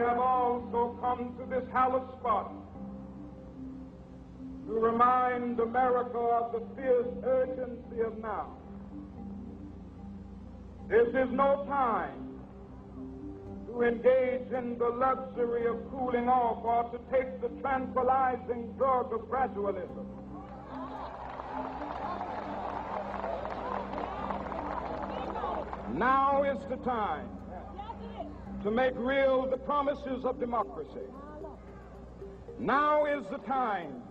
have also come to this hallowed spot to remind America of the fierce urgency of now. This is no time to engage in the luxury of cooling off or to take the tranquilizing drug of gradualism. Now is the time to make real the promises of democracy. Now is the time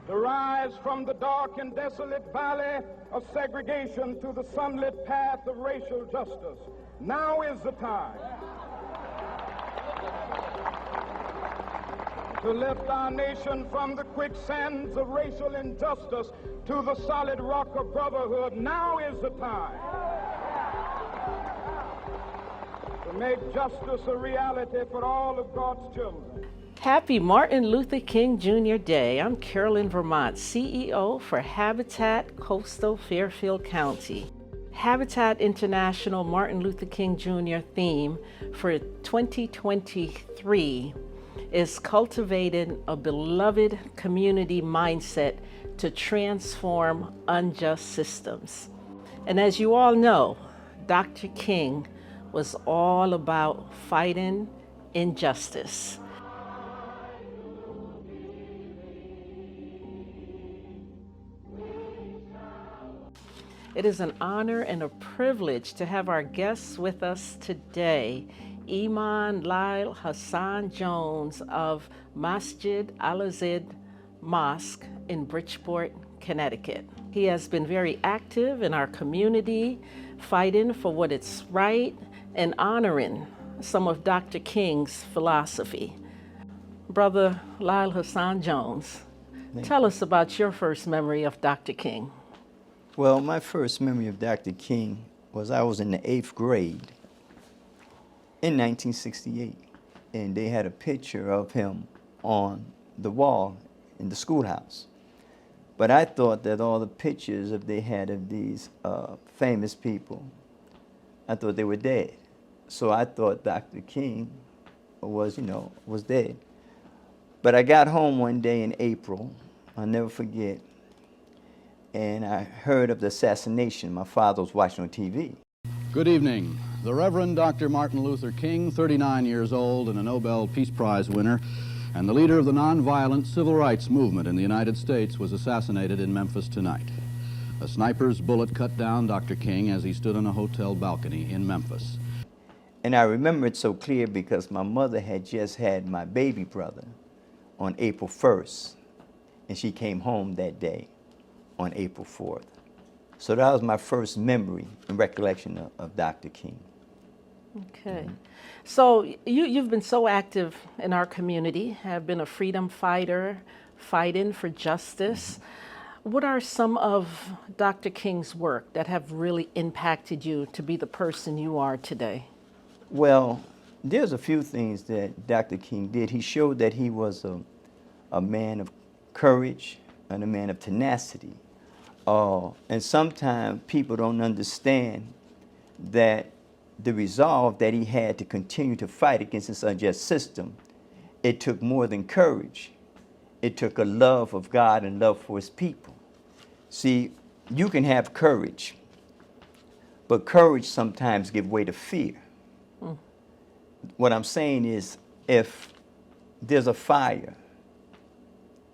to rise from the dark and desolate valley of segregation to the sunlit path of racial justice. Now is the time to lift our nation from the quicksands of racial injustice to the solid rock of brotherhood. Now is the time to make justice a reality for all of God's children. Happy Martin Luther King Jr. Day. I'm Carolyn, Vermont, CEO for Habitat Coastal Fairfield County. Habitat International Martin Luther King Jr. theme for 2023 is cultivating a beloved community mindset to transform unjust systems. And as you all know, Dr. King was all about fighting injustice. It is an honor and a privilege to have our guests with us today. Iman, Lyle, Hassan Jones of Masjid Al-Azid Mosque in Bridgeport, Connecticut. He has been very active in our community, fighting for what is right and honoring some of Dr. King's philosophy. Brother Lyle Hassan Jones, tell us about your first memory of Dr. King. Well, my first memory of Dr. King was I was in the 8th grade in 1968, and they had a picture of him on the wall in the schoolhouse. But I thought that all the pictures that they had of these famous people, I thought they were dead. So I thought Dr. King was dead. But I got home one day in April, I'll never forget, and I heard of the assassination. My father was watching on TV. Good evening. The Reverend Dr. Martin Luther King, 39 years old and a Nobel Peace Prize winner, and the leader of the nonviolent civil rights movement in the United States, was assassinated in Memphis tonight. A sniper's bullet cut down Dr. King as he stood on a hotel balcony in Memphis. And I remember it so clear because my mother had just had my baby brother on April 1st, and she came home that day on April 4th. So that was my first memory and recollection of Dr. King. Okay. So you've been so active in our community, have been a freedom fighter, fighting for justice. What are some of Dr. King's work that have really impacted you to be the person you are today? Well, there's a few things that Dr. King did. He showed that he was a man of courage and a man of tenacity. And sometimes people don't understand that the resolve that he had to continue to fight against this unjust system, it took more than courage. It took a love of God and love for his people. See, you can have courage, but courage sometimes gives way to fear. What I'm saying is, if there's a fire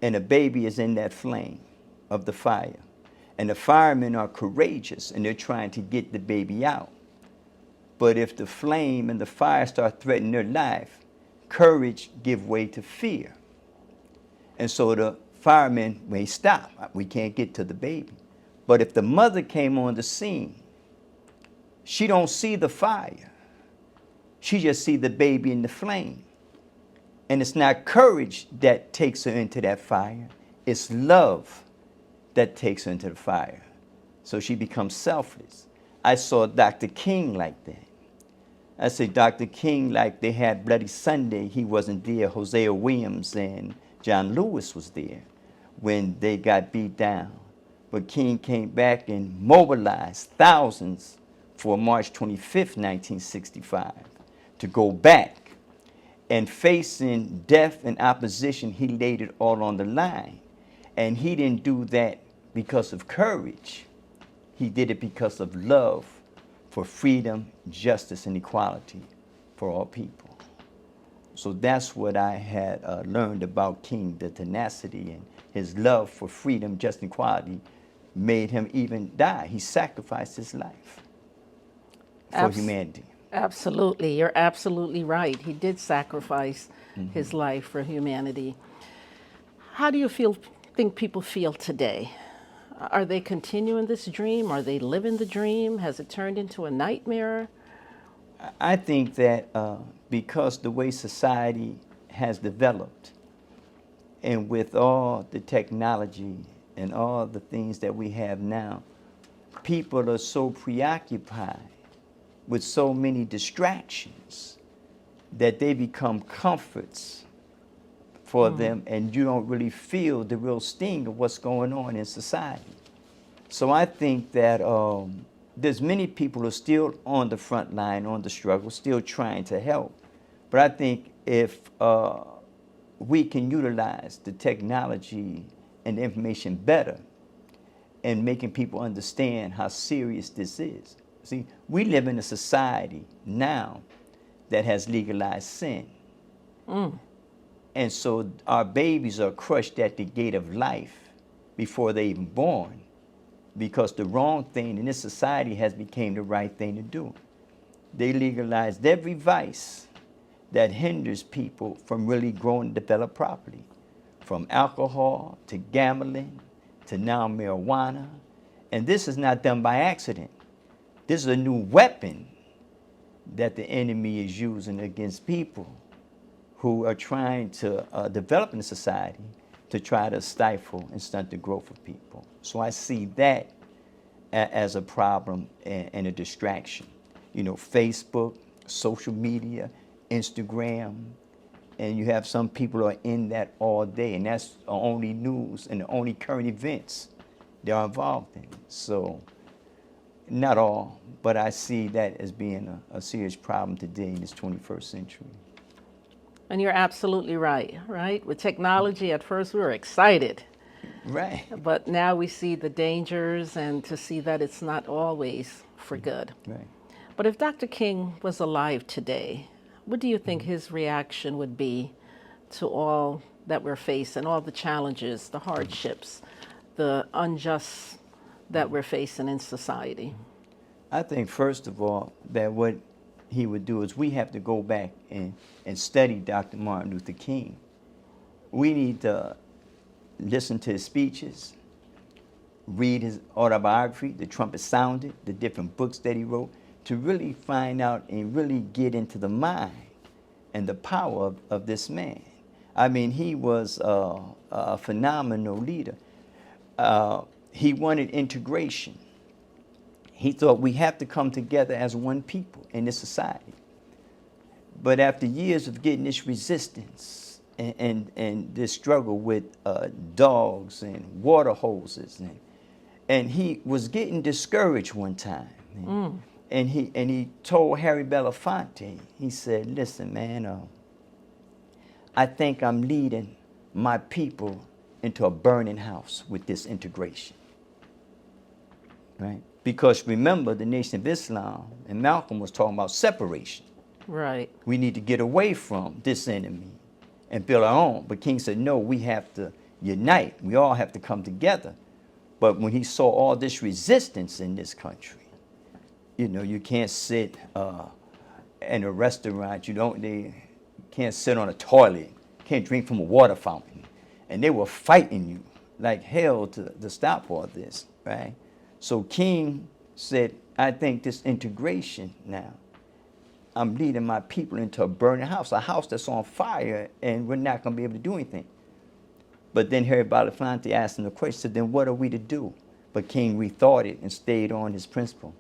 and a baby is in that flame of the fire, and the firemen are courageous and they're trying to get the baby out, but if the flame and the fire start threatening their life, courage gives way to fear. And so the firemen may stop. We can't get to the baby. But if the mother came on the scene, she don't see the fire. She just see the baby in the flame. And it's not courage that takes her into that fire. It's love that takes her into the fire. So she becomes selfless. I saw Dr. King like that. I say Dr. King, like they had Bloody Sunday, he wasn't there. Hosea Williams and John Lewis was there when they got beat down. But King came back and mobilized thousands for March 25th, 1965, to go back And facing death and opposition, he laid it all on the line. And he didn't do that because of courage. He did it because of love for freedom, justice, and equality for all people. So that's what I had learned about King, the tenacity and his love for freedom, justice, and equality made him even die. He sacrificed his life for humanity. Absolutely. You're absolutely right. He did sacrifice his life for humanity. How do you think people feel today? Are they continuing this dream? Are they living the dream? Has it turned into a nightmare? I think that because the way society has developed, and with all the technology and all the things that we have now, people are so preoccupied with so many distractions that they become comforts for them, and you don't really feel the real sting of what's going on in society. So I think that there's many people who are still on the front line, on the struggle, still trying to help. But I think if we can utilize the technology and the information better and making people understand how serious this is. See, we live in a society now that has legalized sin. And so our babies are crushed at the gate of life before they're even born, because the wrong thing in this society has become the right thing to do. They legalized every vice that hinders people from really growing and develop properly, from alcohol to gambling to now marijuana. And this is not done by accident. This is a new weapon that the enemy is using against people who are trying to develop in society to try to stifle and stunt the growth of people. So I see that as a problem and a distraction. You know, Facebook, social media, Instagram, and you have some people who are in that all day, and that's the only news and the only current events they're involved in. So, not all, but I see that as being a serious problem today in this 21st century. And you're absolutely right, right? With technology, at first we were excited. Right. But now we see the dangers and to see that it's not always for good. Right. But if Dr. King was alive today, what do you think his reaction would be to all that we're facing, all the challenges, the hardships, the unjust that we're facing in society? I think, first of all, that what he would do is we have to go back and study Dr. Martin Luther King. We need to listen to his speeches, read his autobiography, The Trumpet Sounded, the different books that he wrote, to really find out and really get into the mind and the power of this man. I mean, he was a phenomenal leader. He wanted integration. He thought we have to come together as one people in this society. But after years of getting this resistance and this struggle with dogs and water hoses, and he was getting discouraged one time. And he told Harry Belafonte, he said, listen, man, I think I'm leading my people into a burning house with this integration, right? Because remember, the Nation of Islam and Malcolm was talking about separation. Right. We need to get away from this enemy and build our own. But King said, no, we have to unite. We all have to come together. But when he saw all this resistance in this country, you know, you can't sit in a restaurant, they can't sit on a toilet, can't drink from a water fountain. And they were fighting you like hell to stop all this, right? So King said, I think this integration now, I'm leading my people into a burning house, a house that's on fire, and we're not going to be able to do anything. But then Harry Belafonte asked him the question, said, then what are we to do? But King rethought it and stayed on his principle.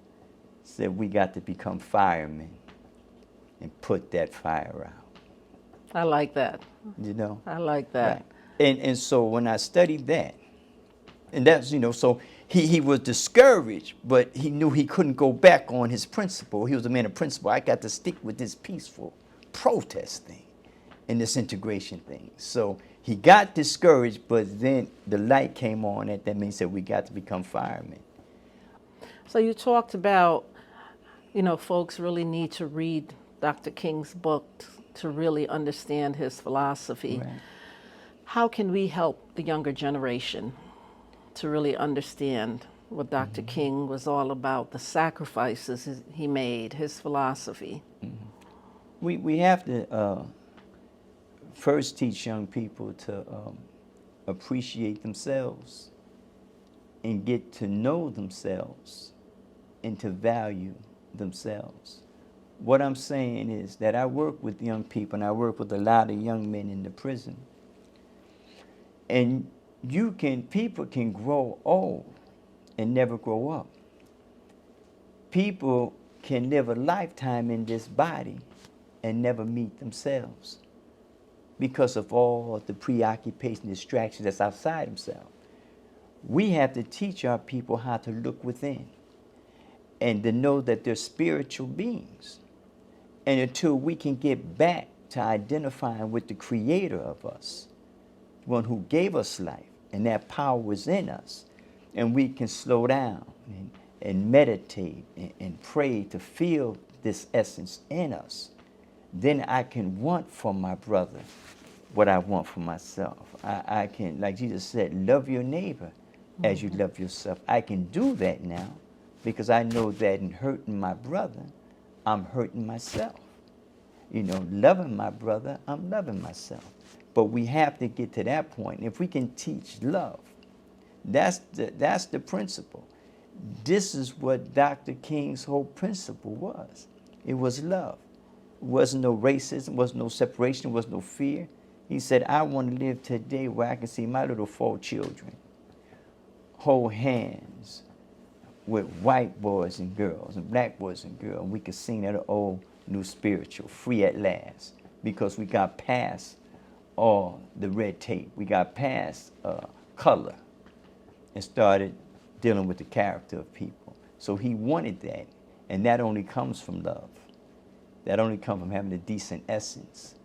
Said, we got to become firemen and put that fire out. I like that. You know? I like that. Right. And so when I studied that, and that's, you know, so he was discouraged, but he knew he couldn't go back on his principle. He was a man of principle. I got to stick with this peaceful protest thing. in this integration thing. So he got discouraged, but then the light came on. That means that we got to become firemen. So you talked about, folks really need to read Dr. King's book to really understand his philosophy. Right. How can we help the younger generation to really understand what Dr. King was all about, the sacrifices he made, his philosophy? We have to first teach young people to appreciate themselves and get to know themselves and to value themselves. What I'm saying is that I work with young people, and I work with a lot of young men in the prison. And people can grow old and never grow up. People can live a lifetime in this body and never meet themselves because of all the preoccupation, distractions that's outside themselves. We have to teach our people how to look within and to know that they're spiritual beings. And until we can get back to identifying with the creator of us, one who gave us life, and that power is in us, and we can slow down and meditate and pray to feel this essence in us, then I can want for my brother what I want for myself. I can, like Jesus said, love your neighbor as you love yourself. I can do that now because I know that in hurting my brother, I'm hurting myself. Loving my brother, I'm loving myself. But we have to get to that point. If we can teach love, that's the principle. This is what Dr. King's whole principle was. It was love. It wasn't no racism, wasn't no separation, was no fear. He said, I want to live today where I can see my little 4 children hold hands with white boys and girls and black boys and girls. And we could sing that old new spiritual, free at last, because we got past all the red tape. We got past color and started dealing with the character of people. So he wanted that, and that only comes from love. That only comes from having a decent essence.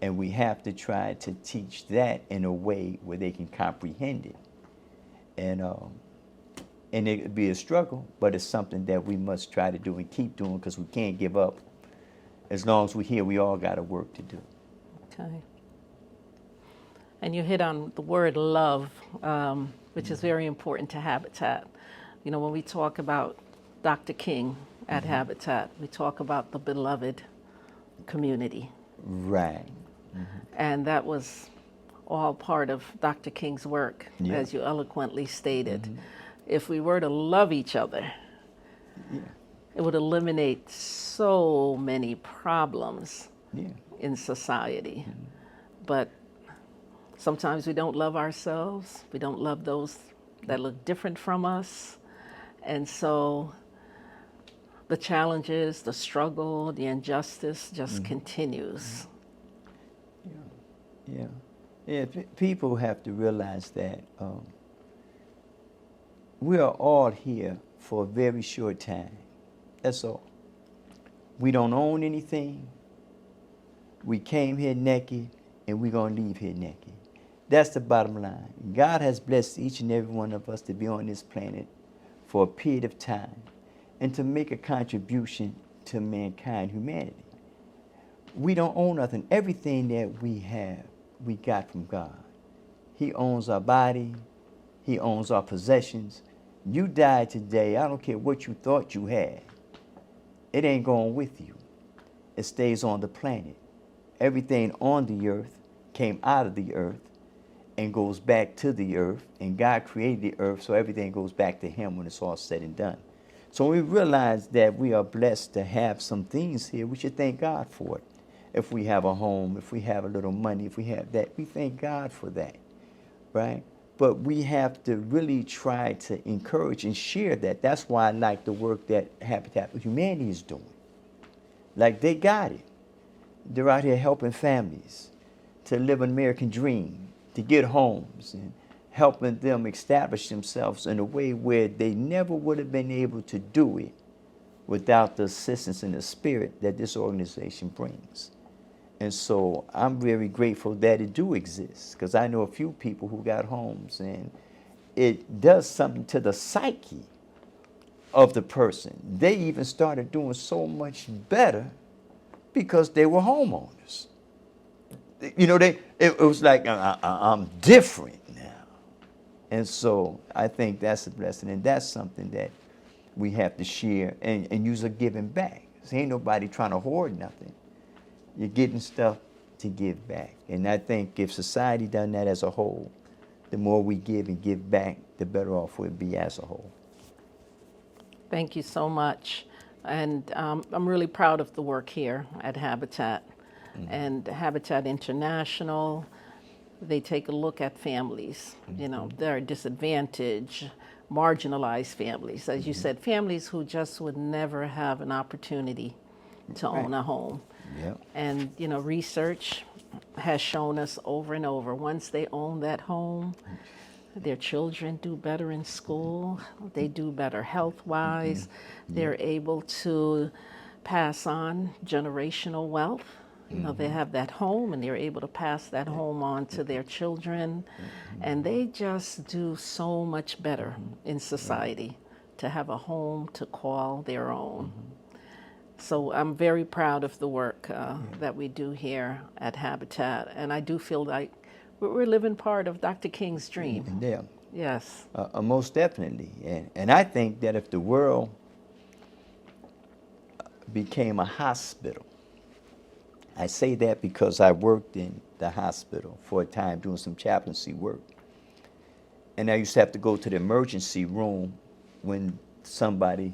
And we have to try to teach that in a way where they can comprehend it. And it would be a struggle, but it's something that we must try to do and keep doing because we can't give up. As long as we're here, we all got a work to do. Okay. And you hit on the word love, which is very important to Habitat. When we talk about Dr. King at Habitat, we talk about the beloved community. Right. And that was all part of Dr. King's work, as you eloquently stated. If we were to love each other, it would eliminate so many problems in society. But sometimes we don't love ourselves. We don't love those that look different from us. And so the challenges, the struggle, the injustice just continues. People have to realize that we are all here for a very short time. That's all. We don't own anything. We came here naked, and we're going to leave here naked. That's the bottom line. God has blessed each and every one of us to be on this planet for a period of time and to make a contribution to mankind, humanity. We don't own nothing. Everything that we have, we got from God. He owns our body. He owns our possessions. You die today, I don't care what you thought you had. It ain't going with you. It stays on the planet. Everything on the earth came out of the earth and goes back to the earth. And God created the earth, so everything goes back to him when it's all said and done. So when we realize that we are blessed to have some things here, we should thank God for it. If we have a home, if we have a little money, if we have that, we thank God for that, right? But we have to really try to encourage and share that. That's why I like the work that Habitat for Humanity is doing. Like, they got it. They're out here helping families to live an American dream, to get homes, and helping them establish themselves in a way where they never would have been able to do it without the assistance and the spirit that this organization brings. And so I'm very grateful that it do exist, because I know a few people who got homes, and it does something to the psyche of the person. They even started doing so much better because they were homeowners. You know, it was like, I'm different now. And so I think that's a blessing, and that's something that we have to share and use a giving back. So ain't nobody trying to hoard nothing. You're getting stuff to give back. And I think if society done that as a whole, the more we give and give back, the better off we'll be as a whole. Thank you so much. And I'm really proud of the work here at Habitat. And Habitat International, they take a look at families, you know, that are disadvantaged, marginalized families. As you said, families who just would never have an opportunity to own a home. Yep. And, you know, research has shown us over and over, once they own that home, their children do better in school, they do better health-wise, they're able to pass on generational wealth. You know, they have that home and they're able to pass that home on to their children, and they just do so much better in society to have a home to call their own. So I'm very proud of the work that we do here at Habitat, and I do feel like we're living part of Dr. King's dream. Yeah. Yes. Most definitely. And I think that if the world became a hospital, I say that because I worked in the hospital for a time doing some chaplaincy work. And I used to have to go to the emergency room when somebody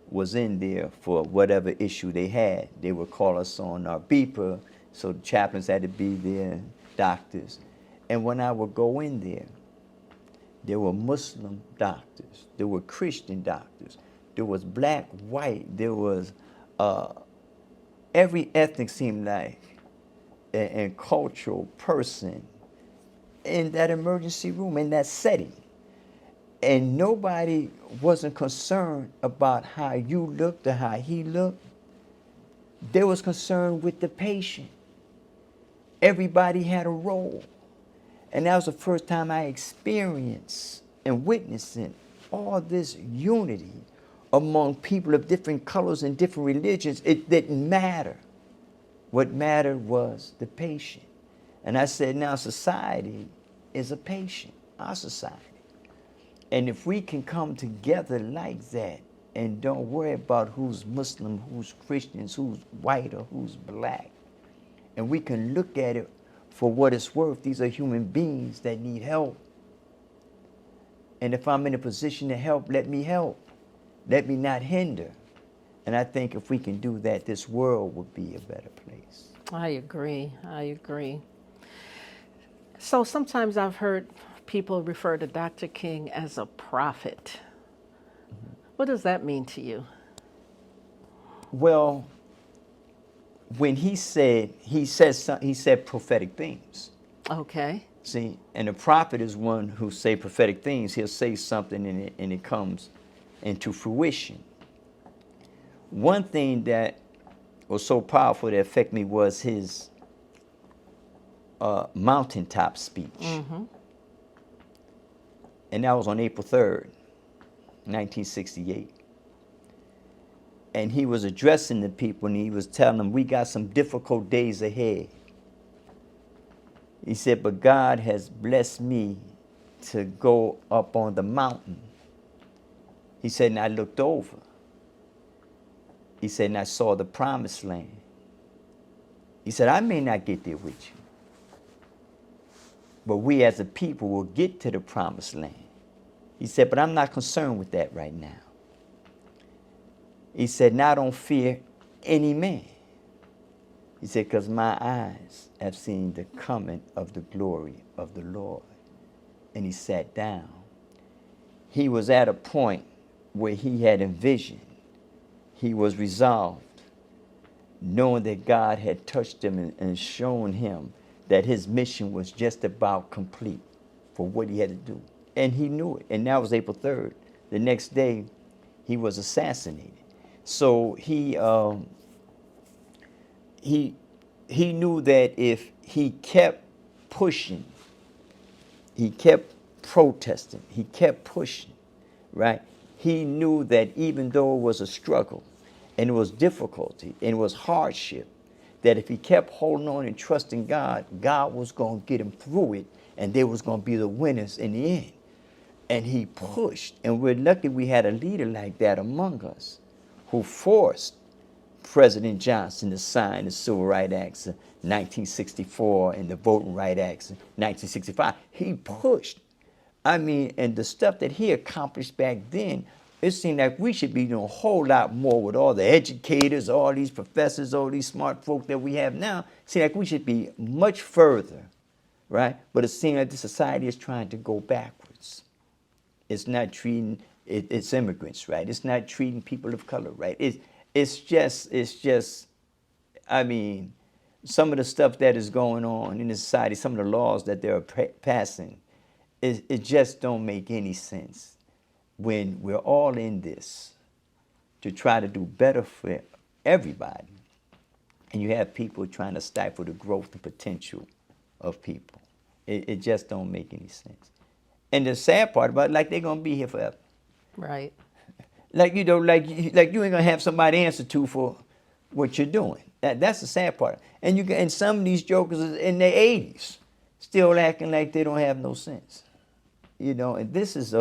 was in there for whatever issue they had. They would call us on our beeper, so the chaplains had to be there, doctors. And when I would go in there were Muslim doctors, there were Christian doctors, there was black, white, there was every ethnic seemed like and cultural person in that emergency room, in that setting. And nobody wasn't concerned about how you looked or how he looked. They was concerned with the patient. Everybody had a role. And that was the first time I experienced and witnessing all this unity among people of different colors and different religions. It didn't matter. What mattered was the patient. And I said, now society is a patient, our society. And if we can come together like that and don't worry about who's Muslim, who's Christians, who's white or who's black, and we can look at it for what it's worth, these are human beings that need help. And if I'm in a position to help, let me help. Let me not hinder. And I think if we can do that, this world would be a better place. I agree. I agree. So sometimes I've heard people refer to Dr. King as a prophet. What does that mean to you? Well, when he said prophetic things. Okay. See, and a prophet is one who say prophetic things. He'll say something and it comes into fruition. One thing that was so powerful that affected me was his mountaintop speech. And that was on April 3rd, 1968. And he was addressing the people and he was telling them, we got some difficult days ahead. He said, but God has blessed me to go up on the mountain. He said, and I looked over. He said, and I saw the promised land. He said, I may not get there with you, but we as a people will get to the promised land. He said, but I'm not concerned with that right now. He said, now I don't fear any man. He said, because my eyes have seen the coming of the glory of the Lord. And he sat down. He was at a point where he had envisioned. He was resolved, knowing that God had touched him and shown him that his mission was just about complete for what he had to do. And he knew it. And that was April 3rd. The next day, he was assassinated. So he he knew that if he kept pushing, he kept protesting, he kept pushing, right? He knew that even though it was a struggle and it was difficulty and it was hardship, that if he kept holding on and trusting God, God was going to get him through it, and they was going to be the winners in the end. And he pushed, and we're lucky we had a leader like that among us who forced President Johnson to sign the Civil Rights Acts of 1964 and the Voting Rights Acts of 1965. He pushed. I mean, and the stuff that he accomplished back then, it seemed like we should be doing a whole lot more with all the educators, all these professors, all these smart folk that we have now. It seemed like we should be much further, right? But it seemed like the society is trying to go backwards. It's not treating it's immigrants, right? It's not treating people of color, right? It's just. I mean, some of the stuff that is going on in the society, some of the laws that they're passing, it just don't make any sense when we're all in this to try to do better for everybody, and you have people trying to stifle the growth and potential of people. It just don't make any sense. And the sad part about it, like they're gonna be here forever. Right. Like like you ain't gonna have somebody answer to for what you're doing. That's the sad part. And some of these jokers is in their 80s, still acting like they don't have no sense. And this is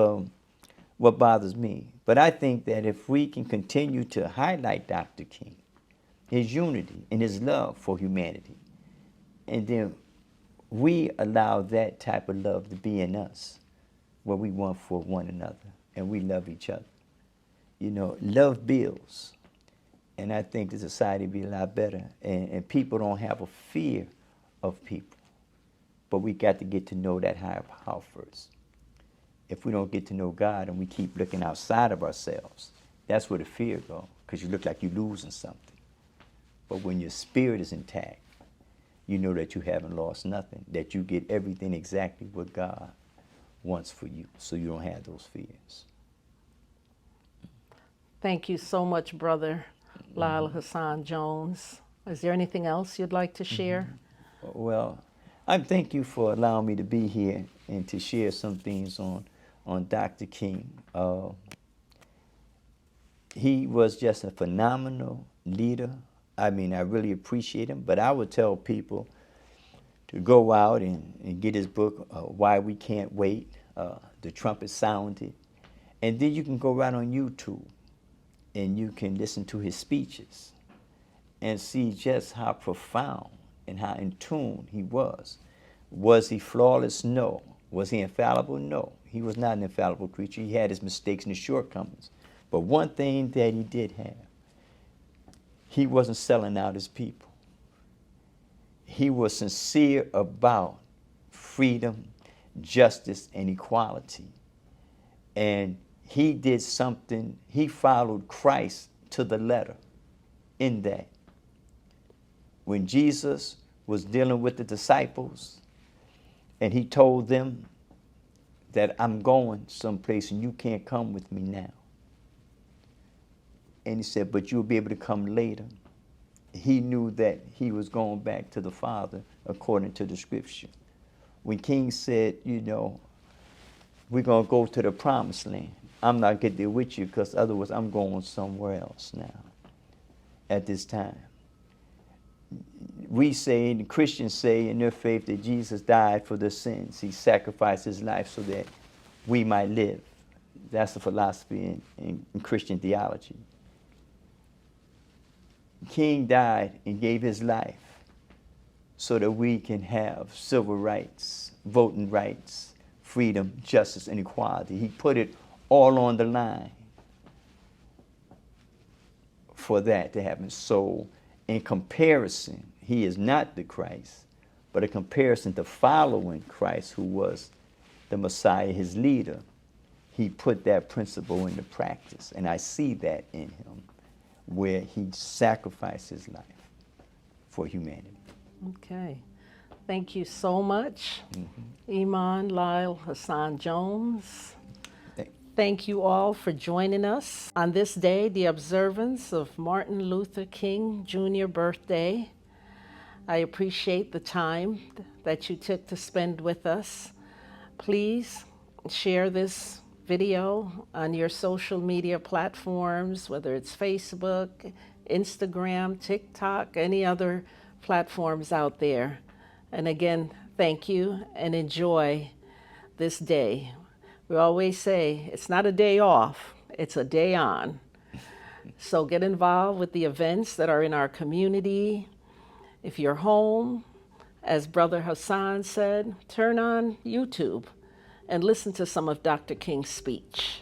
what bothers me. But I think that if we can continue to highlight Dr. King, his unity and his love for humanity, and then we allow that type of love to be in us, what we want for one another, and we love each other. Love builds. And I think the society would be a lot better. And people don't have a fear of people. But we got to get to know that higher power first. If we don't get to know God and we keep looking outside of ourselves, that's where the fear goes, because you look like you're losing something. But when your spirit is intact, you know that you haven't lost nothing, that you get everything exactly what God wants for you, so you don't have those fears. Thank you so much, Brother Lyle Hassan Jones. Is there anything else you'd like to share? Well, I thank you for allowing me to be here and to share some things on Dr. King. He was just a phenomenal leader. I mean, I really appreciate him, but I would tell people to go out and get his book, Why We Can't Wait, The Trumpet Sounded, and then you can go right on YouTube and you can listen to his speeches and see just how profound and how in tune he was. Was he flawless? No. Was he infallible? No. He was not an infallible creature. He had his mistakes and his shortcomings. But one thing that he did have, he wasn't selling out his people. He was sincere about freedom, justice, and equality. And he did something, he followed Christ to the letter in that. When Jesus was dealing with the disciples and he told them that I'm going someplace and you can't come with me now. And he said, but you'll be able to come later. He knew that he was going back to the Father according to the scripture. When King said, we're going to go to the promised land, I'm not getting there with you because otherwise I'm going somewhere else now at this time. We say, and the Christians say in their faith, that Jesus died for their sins. He sacrificed his life so that we might live. That's the philosophy in Christian theology. King died and gave his life so that we can have civil rights, voting rights, freedom, justice, and equality. He put it all on the line for that to happen. So in comparison, he is not the Christ, but a comparison to following Christ, who was the Messiah, his leader. He put that principle into practice, and I see that in him, where he sacrificed his life for humanity. Okay. Thank you so much, Iman, Lyle, Hassan Jones. Thank you all for joining us on this day, the observance of Martin Luther King Jr. birthday. I appreciate the time that you took to spend with us. Please share this video on your social media platforms, whether it's Facebook, Instagram, TikTok, any other platforms out there. And again, thank you and enjoy this day. We always say it's not a day off, it's a day on. So get involved with the events that are in our community. If you're home, as Brother Hassan said, turn on YouTube and listen to some of Dr. King's speech.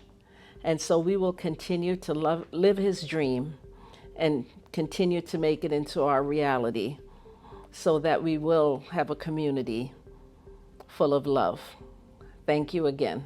And so we will continue to live his dream and continue to make it into our reality so that we will have a community full of love. Thank you again.